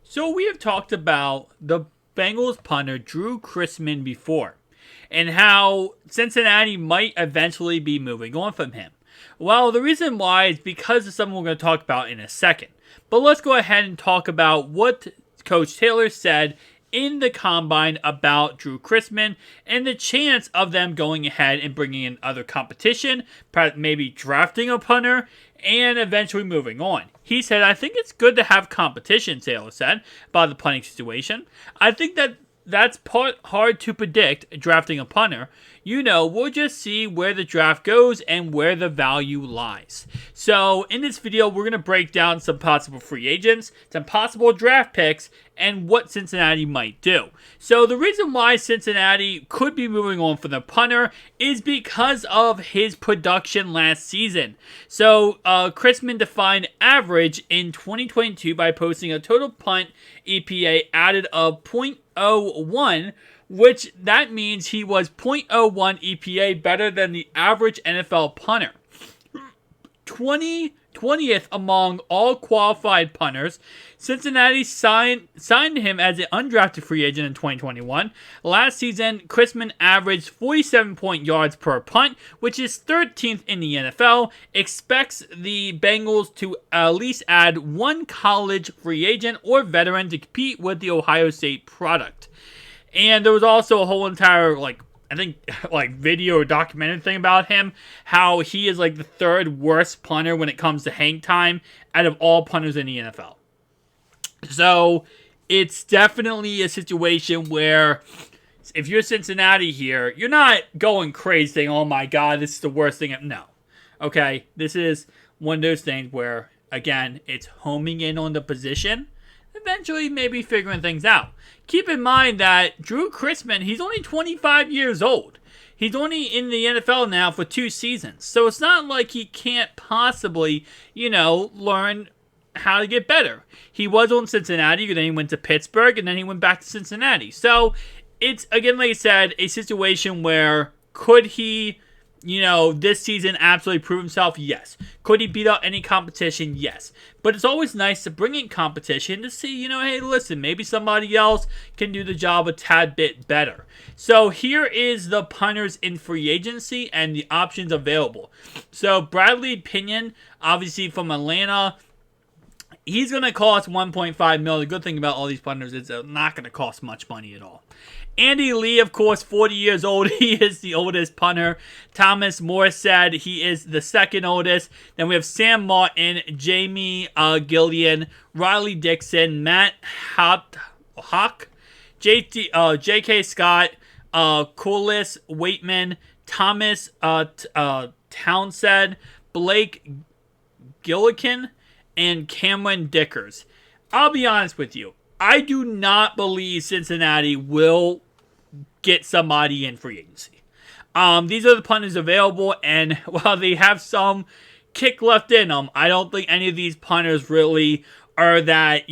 So we have talked about the Bengals punter Drue Chrisman before, and how Cincinnati might eventually be moving on from him. Well, the reason why is because of something we're going to talk about in a second. But let's go ahead and talk about what Coach Taylor said in the combine about Drue Chrisman and the chance of them going ahead and bringing in other competition, maybe drafting a punter, and eventually moving on. He said, I think it's good to have competition, Taylor said, about the punting situation. I think that's part hard to predict, drafting a punter. We'll just see where the draft goes and where the value lies. So, in this video, we're going to break down some possible free agents, some possible draft picks, and what Cincinnati might do. So, the reason why Cincinnati could be moving on from the punter is because of his production last season. So, Chrisman defined average in 2022 by posting a total punt EPA added of .01, which that means he was .01 EPA better than the average NFL punter. 20th among all qualified punters. Cincinnati signed him as an undrafted free agent in 2021. Last season, Chrisman averaged 47 yards per punt, which is 13th in the NFL. Expects the Bengals to at least add one college free agent or veteran to compete with the Ohio State product. And there was also a whole entire, video or documentary thing about him, how he is the third worst punter when it comes to hang time out of all punters in the NFL. So, it's definitely a situation where if you're Cincinnati here, you're not going crazy saying, oh my God, this is the worst thing. No. Okay? This is one of those things where, again, it's homing in on the position, eventually maybe figuring things out. Keep in mind that Drue Chrisman, he's only 25 years old. He's only in the NFL now for 2 seasons. So it's not like he can't possibly, learn how to get better. He was on Cincinnati, then he went to Pittsburgh, and then he went back to Cincinnati. So it's, again, like I said, a situation where could he, this season absolutely prove himself? Yes. Could he beat out any competition? Yes. But it's always nice to bring in competition to see, hey, listen, maybe somebody else can do the job a tad bit better. So here is the punters in free agency and the options available. So Bradley Pinion, obviously from Atlanta, he's going to cost $1.5 million. The good thing about all these punters is they're not going to cost much money at all. Andy Lee, of course, 40 years old. He is the oldest punter. Thomas Moore said he is the second oldest. Then we have Sam Martin, Jamie Gillian, Riley Dixon, Matt Hawk, J.K. Scott, Coolest Waitman, Thomas Townsend, Blake Gillikin, and Cameron Dickers. I'll be honest with you. I do not believe Cincinnati will get somebody in free agency. These are the punters available, and while they have some kick left in them, I don't think any of these punters really are that,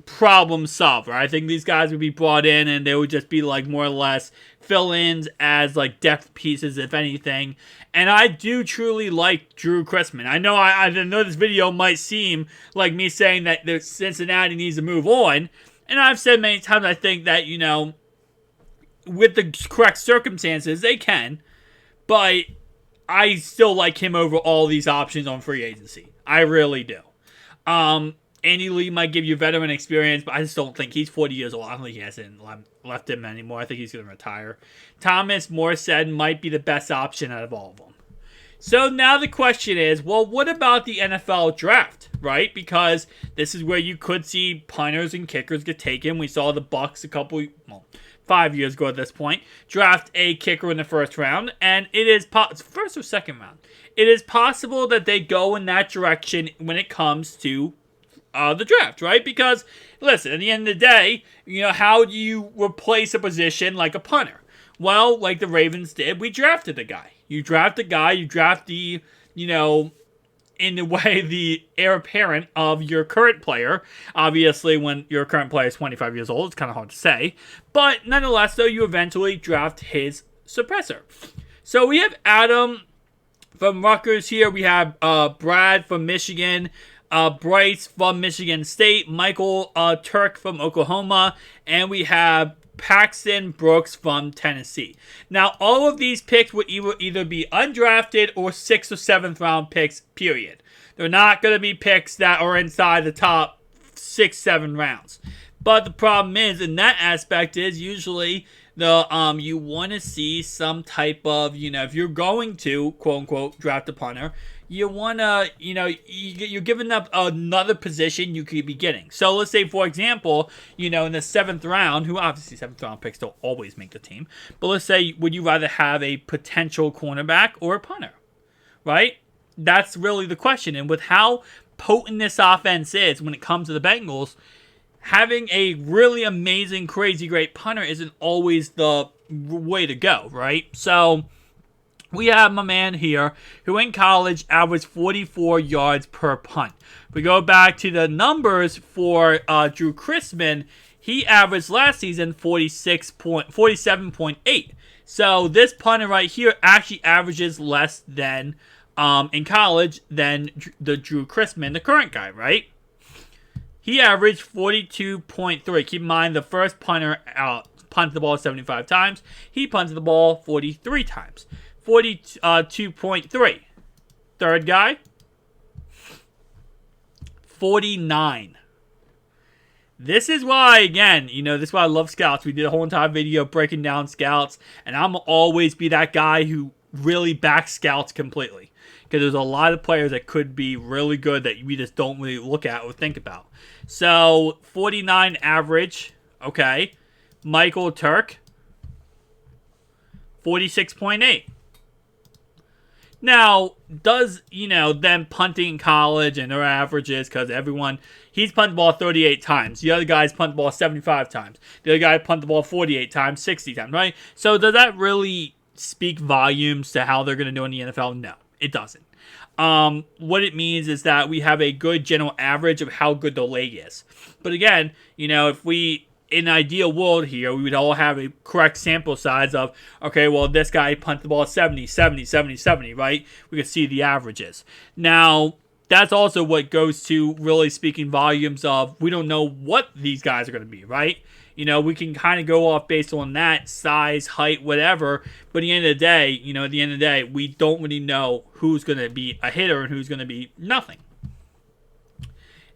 problem solver. I think these guys would be brought in, and they would just be more or less fill-ins as depth pieces, if anything. And I do truly like Drue Chrisman. I know this video might seem like me saying that Cincinnati needs to move on. And I've said many times I think that, with the correct circumstances, they can. But I still like him over all these options on free agency. I really do. Andy Lee might give you veteran experience, but I just don't think he's 40 years old. I don't think he hasn't left him anymore. I think he's going to retire. Thomas Morstead might be the best option out of all of them. So now the question is, well, what about the NFL draft, right? Because this is where you could see punters and kickers get taken. We saw the Bucs 5 years ago at this point, draft a kicker in the first round, and it is first or second round. It is possible that they go in that direction when it comes to the draft, right? Because, listen, at the end of the day, how do you replace a position like a punter? Well, like the Ravens did, we drafted a guy. You draft a guy, you draft the, in a way, the heir apparent of your current player. Obviously, when your current player is 25 years old, it's kind of hard to say. But nonetheless, though, you eventually draft his suppressor. So we have Adam from Rutgers here. We have Brad from Michigan. Bryce from Michigan State, Michael Turk from Oklahoma, and we have Paxton Brooks from Tennessee. Now, all of these picks would either be undrafted or 6th or 7th round picks, period. They're not going to be picks that are inside the top 6, 7 rounds. But the problem is, in that aspect, is usually you want to see some type of, if you're going to, quote unquote, draft a punter, you want to, you're giving up another position you could be getting. So let's say, for example, in the 7th round, who obviously 7th round picks don't always make the team, but let's say, would you rather have a potential cornerback or a punter, right? That's really the question. And with how potent this offense is when it comes to the Bengals, having a really amazing, crazy, great punter isn't always the way to go, right? So we have my man here who in college averaged 44 yards per punt. If we go back to the numbers for Drue Chrisman, he averaged last season 47.8. So this punter right here actually averages less than in college than the Drue Chrisman, the current guy, right? He averaged 42.3. Keep in mind, the first punter punted the ball 75 times. He punted the ball 43 times. 42.3. Third guy, 49. This is why, again, this is why I love scouts. We did a whole entire video breaking down scouts, and I'm always be that guy who really backs scouts completely. Because there's a lot of players that could be really good that we just don't really look at or think about. So, 49 average, okay. Michael Turk, 46.8. Now, does, them punting in college and their averages, because he's punted the ball 38 times. The other guy's punted the ball 75 times. The other guy punted the ball 48 times, 60 times, right? So, does that really speak volumes to how they're going to do in the NFL? No, it doesn't. What it means is that we have a good general average of how good the leg is. But again, if we, in an ideal world here, we would all have a correct sample size of, okay, well, this guy punted the ball 70, 70, 70, 70, right? We could see the averages. Now, that's also what goes to really speaking volumes of, we don't know what these guys are going to be, right? We can kind of go off based on that, size, height, whatever. But at the end of the day, we don't really know who's going to be a hitter and who's going to be nothing.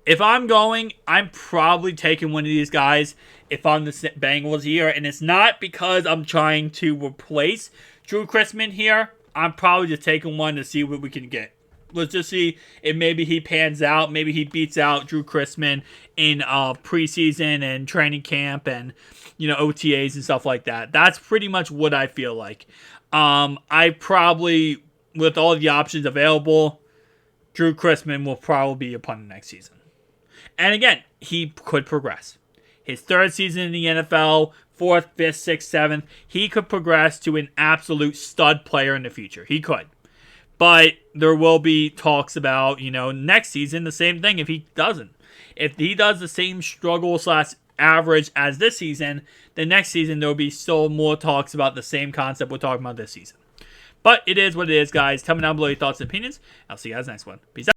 If I'm going, I'm probably taking one of these guys if I'm the Bengals here. And it's not because I'm trying to replace Drue Chrisman here. I'm probably just taking one to see what we can get. Let's just see if maybe he pans out. Maybe he beats out Drue Chrisman in preseason and training camp and, OTAs and stuff like that. That's pretty much what I feel like. I probably, with all the options available, Drue Chrisman will probably be a punter next season. And again, he could progress. His 3rd season in the NFL, 4th, 5th, 6th, 7th, he could progress to an absolute stud player in the future. He could. But there will be talks about, next season, the same thing if he doesn't. If he does the same struggle/average as this season, the next season there will be still more talks about the same concept we're talking about this season. But it is what it is, guys. Tell me down below your thoughts and opinions. I'll see you guys next one. Peace out.